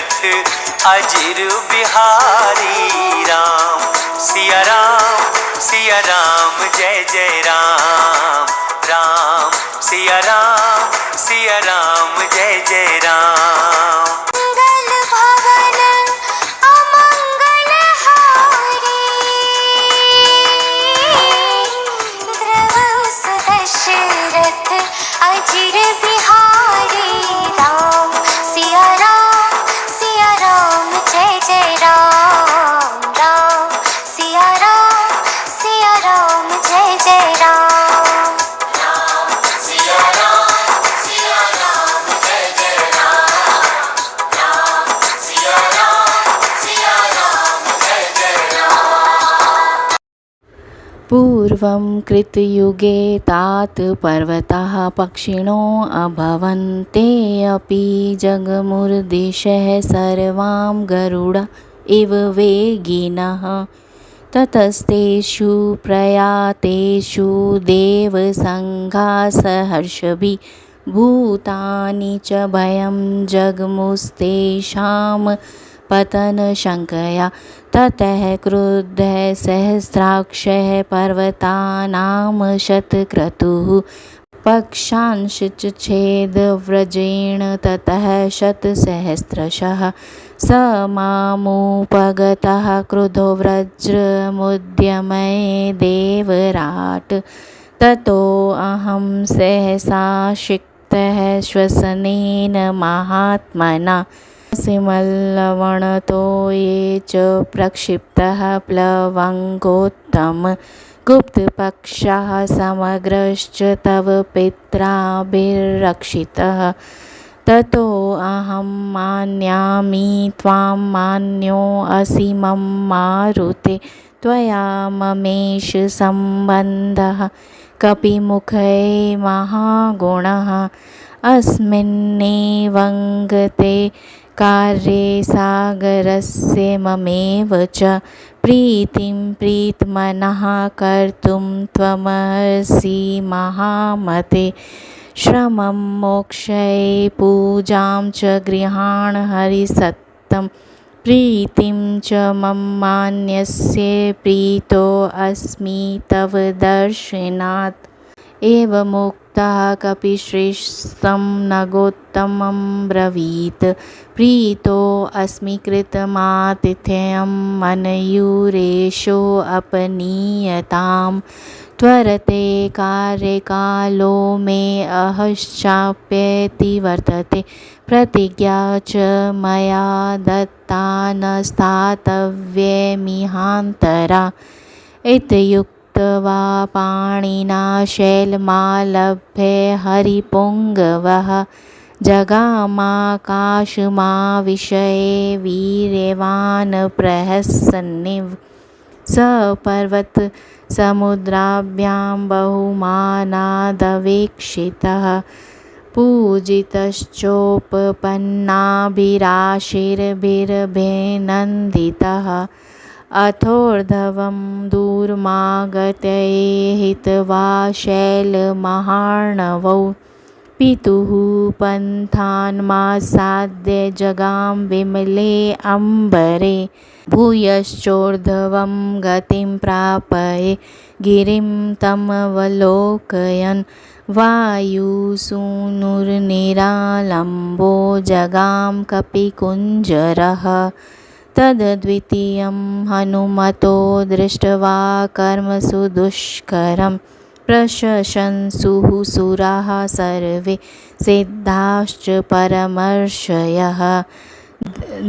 दशरथ अजिर बिहारी राम। सिया राम जय जय राम राम। सिया राम जय जय राम। मंगल भवन अमंगल हारी, द्रवस दशरथ अजिर बिहारी राम। सिया राम जय जय राम राम। सिया राम जय जय राम। पूर्वं कृतयुगे तात पर्वताः पक्षिणो अभवन् ते अपि जगमुर्दिशः सर्वां गरुडा इव वेगिनः। ततस्तेषु प्रयातेषु देवसङ्घाः सहर्षभिः भूतानि च भयं जग्मुस्तेषां पतनशङ्कया। ततः क्रुद्धः सहस्राक्षः पर्वतानां शतक्रतुः पक्षांश्च व्रजेण ततः शतसहस्रशः। स मामुपगतः क्रुधो वज्रमुद्यमे देवराट्। ततोऽहं सहसा क्षिप्तः श्वसनेन महात्मना। सिमल्लवणतो ये च प्रक्षिप्तः प्लवङ्गोत्तम गुप्तपक्षः समग्रश्च तव पित्राभिरक्षितः। ततोऽहं मान्यामि त्वां मान्योऽसि मम मारुते। त्वया ममेष सम्बन्धः कपिमुखे महागुणः। अस्मिन्नेवङ्गते कार्ये सागरस्य ममेव च प्रीतिं प्रीतमनः कर्तुं त्वमर्हसि महामते। श्रमं मोक्षये पूजां च गृहाण हरिसत्तं प्रीतिं च मम मान्यस्य प्रीतोऽस्मि तव दर्शनात्। एवमुक्तः कपिश्रेष्ठं नगोत्तमं ब्रवीत्। प्रीतोऽस्मि कृतमातिथ्यं मनयूरेषोऽपनीयताम्। त्वरते कार्यकालो मे अहश्चाप्येति वर्तते। प्रतिज्ञा च मया दत्ता न स्थातव्यमिहान्तरा। इत्युक्त्वा पाणिना शैलमालभ्य हरिपुङ्गवः जगामाकाशमाविशये वीर्यवान् प्रहसन्निव। स पर्वतसमुद्राभ्यां बहुमानादवेक्षितः पूजितश्चोपपन्नाभिराशिर्भिरभिनन्दितः। अथोर्ध्वं दूरमागत्य हित्वा शैलमहार्णवौ पितुः पन्थान्मासाद्य जगाम विमले अम्बरे। भूयश्चोर्ध्वं गतिं प्रापय गिरिं तमवलोकयन् वायुसूनुर्निरालम्बो जगाम कपिकुञ्जरः। तद्द्वितीयं हनुमतो दृष्ट्वा कर्मसु दुष्करं प्रशशंसुः सुराः सर्वे सिद्धाश्च परमर्षयः।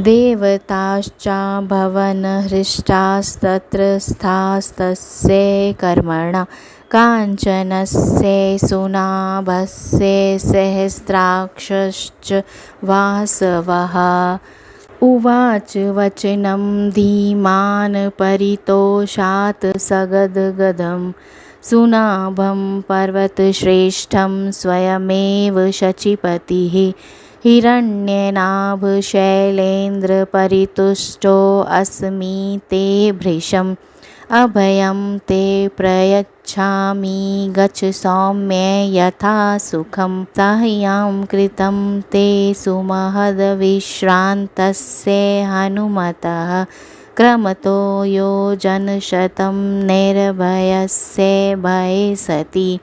देवताश्चाभवन् हृष्टास्तत्र स्थास्तस्य कर्मणा। काञ्चनस्य सुनाभस्य सहस्राक्षश्च वासवः। उवाच वचनं धीमान् परितोषात् सगद्गदं सुनाभं पर्वतश्रेष्ठं स्वयमेव शचीपतिः। हिरण्यनाभशैलेन्द्रपरितुष्टोऽस्मि ते भृशम् अभयं ते प्रयच्छामि गच्छ सौम्ये यथा सुखं साह्यं कृतं ते सुमहद्विश्रान्तस्य हनुमतः क्रमतो योजनशतं निर्भयस्य भये सति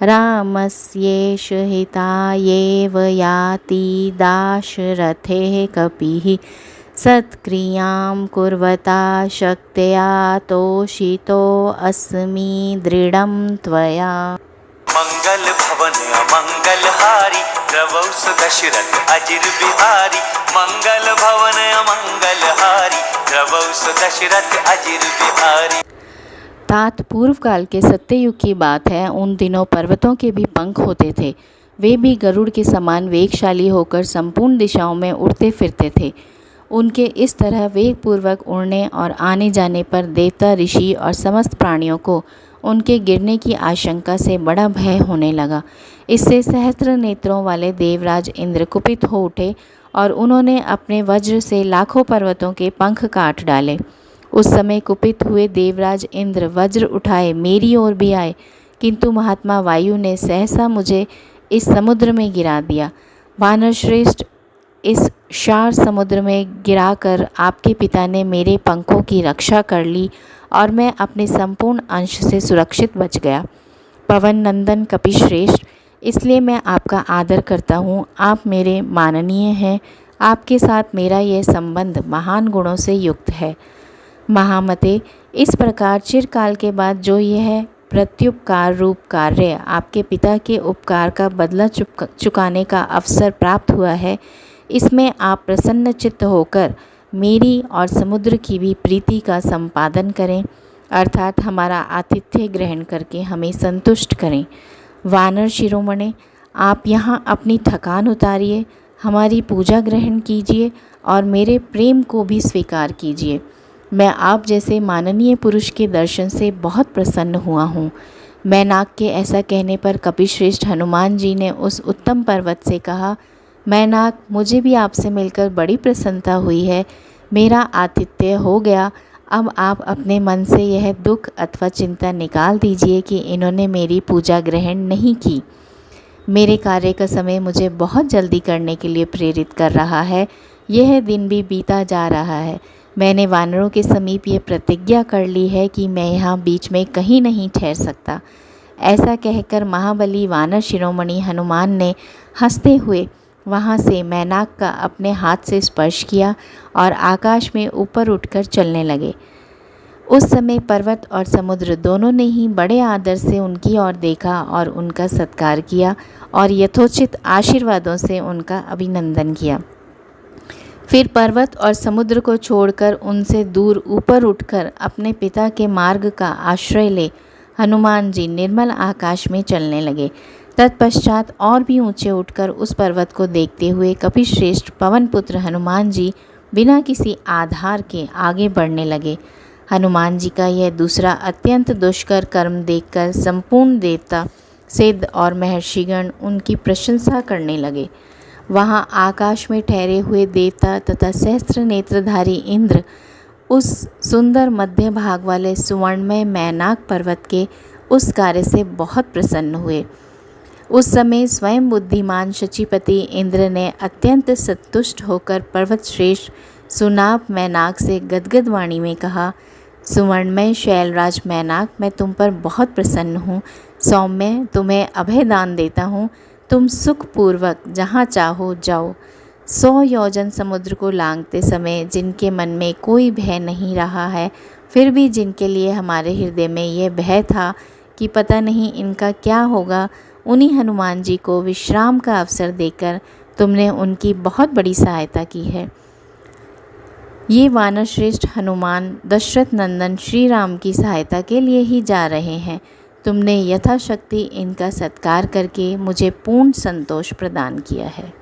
रामस्येष हितायैव याति दाशरथेः कपिः सत्क्रियां कुर्वता शक्त्या तोषितोऽस्मि दृढं त्वया। मंगल भवन अमंगलहारी प्रभु दशरथ अजिर बिहारी। मंगल भवन अमंगलहारी प्रभु दशरथ अजिर बिहारी। तात पूर्व काल के सत्ययुग की बात है। उन दिनों पर्वतों के भी पंख होते थे। वे भी गरुड़ के समान वेगशाली होकर संपूर्ण दिशाओं में उड़ते फिरते थे। उनके इस तरह वेगपूर्वक उड़ने और आने जाने पर देवता, ऋषि और समस्त प्राणियों को उनके गिरने की आशंका से बड़ा भय होने लगा। इससे सहस्त्र नेत्रों वाले देवराज इंद्र कुपित हो उठे और उन्होंने अपने वज्र से लाखों पर्वतों के पंख काट डाले। उस समय कुपित हुए देवराज इंद्र वज्र उठाए मेरी ओर भी आए, किंतु महात्मा वायु ने सहसा मुझे इस समुद्र में गिरा दिया। वानर श्रेष्ठ, इस क्षार समुद्र में गिराकर आपके पिता ने मेरे पंखों की रक्षा कर ली और मैं अपने संपूर्ण अंश से सुरक्षित बच गया। पवन नंदन कपिश्रेष्ठ, इसलिए मैं आपका आदर करता हूँ। आप मेरे माननीय हैं। आपके साथ मेरा यह संबंध महान गुणों से युक्त है। महामते, इस प्रकार चिरकाल के बाद जो यह प्रत्युपकार रूप कार्य आपके पिता के उपकार का बदला चुकाने का अवसर प्राप्त हुआ है, इसमें आप प्रसन्न चित्त होकर मेरी और समुद्र की भी प्रीति का संपादन करें, अर्थात हमारा आतिथ्य ग्रहण करके हमें संतुष्ट करें। वानर शिरोमणे, आप यहाँ अपनी थकान उतारिए, हमारी पूजा ग्रहण कीजिए और मेरे प्रेम को भी स्वीकार कीजिए। मैं आप जैसे माननीय पुरुष के दर्शन से बहुत प्रसन्न हुआ हूँ। मैनाक के ऐसा कहने पर कपिश्रेष्ठ हनुमान जी ने उस उत्तम पर्वत से कहा, मैनाक, मुझे भी आपसे मिलकर बड़ी प्रसन्नता हुई है। मेरा आतिथ्य हो गया। अब आप अपने मन से यह दुख अथवा चिंता निकाल दीजिए कि इन्होंने मेरी पूजा ग्रहण नहीं की। मेरे कार्य का समय मुझे बहुत जल्दी करने के लिए प्रेरित कर रहा है। यह दिन भी बीता जा रहा है। मैंने वानरों के समीप ये प्रतिज्ञा कर ली है कि मैं यहाँ बीच में कहीं नहीं ठहर सकता। ऐसा कहकर महाबली वानर शिरोमणि हनुमान ने हंसते हुए वहाँ से मैनाक का अपने हाथ से स्पर्श किया और आकाश में ऊपर उठकर चलने लगे। उस समय पर्वत और समुद्र दोनों ने ही बड़े आदर से उनकी ओर देखा और उनका सत्कार किया और यथोचित आशीर्वादों से उनका अभिनंदन किया। फिर पर्वत और समुद्र को छोड़कर उनसे दूर ऊपर उठकर अपने पिता के मार्ग का आश्रय ले हनुमान जी निर्मल आकाश में चलने लगे। तत्पश्चात और भी ऊंचे उठकर उस पर्वत को देखते हुए कपिश्रेष्ठ पवन पुत्र हनुमान जी बिना किसी आधार के आगे बढ़ने लगे। हनुमान जी का यह दूसरा अत्यंत दुष्कर कर्म देखकर संपूर्ण देवता, सिद्ध और महर्षिगण उनकी प्रशंसा करने लगे। वहाँ आकाश में ठहरे हुए देवता तथा सहस्त्र नेत्रधारी इंद्र उस सुंदर मध्य भाग वाले सुवर्णमय मैनाक पर्वत के उस कार्य से बहुत प्रसन्न हुए। उस समय स्वयं बुद्धिमान शचीपति इंद्र ने अत्यंत संतुष्ट होकर पर्वत श्रेष्ठ सुनाप मैनाक से गदगद वाणी में कहा, सुवर्णमय शैलराज मैनाक, मैं तुम पर बहुत प्रसन्न हूँ। सौम्य, तुम्हें अभय दान देता हूँ। तुम सुखपूर्वक जहाँ चाहो जाओ। 100 योजन समुद्र को लांघते समय जिनके मन में कोई भय नहीं रहा है, फिर भी जिनके लिए हमारे हृदय में यह भय था कि पता नहीं इनका क्या होगा, उन्हीं हनुमान जी को विश्राम का अवसर देकर तुमने उनकी बहुत बड़ी सहायता की है। ये वानर श्रेष्ठ हनुमान दशरथ नंदन श्री राम की सहायता के लिए ही जा रहे हैं। तुमने यथाशक्ति इनका सत्कार करके मुझे पूर्ण संतोष प्रदान किया है।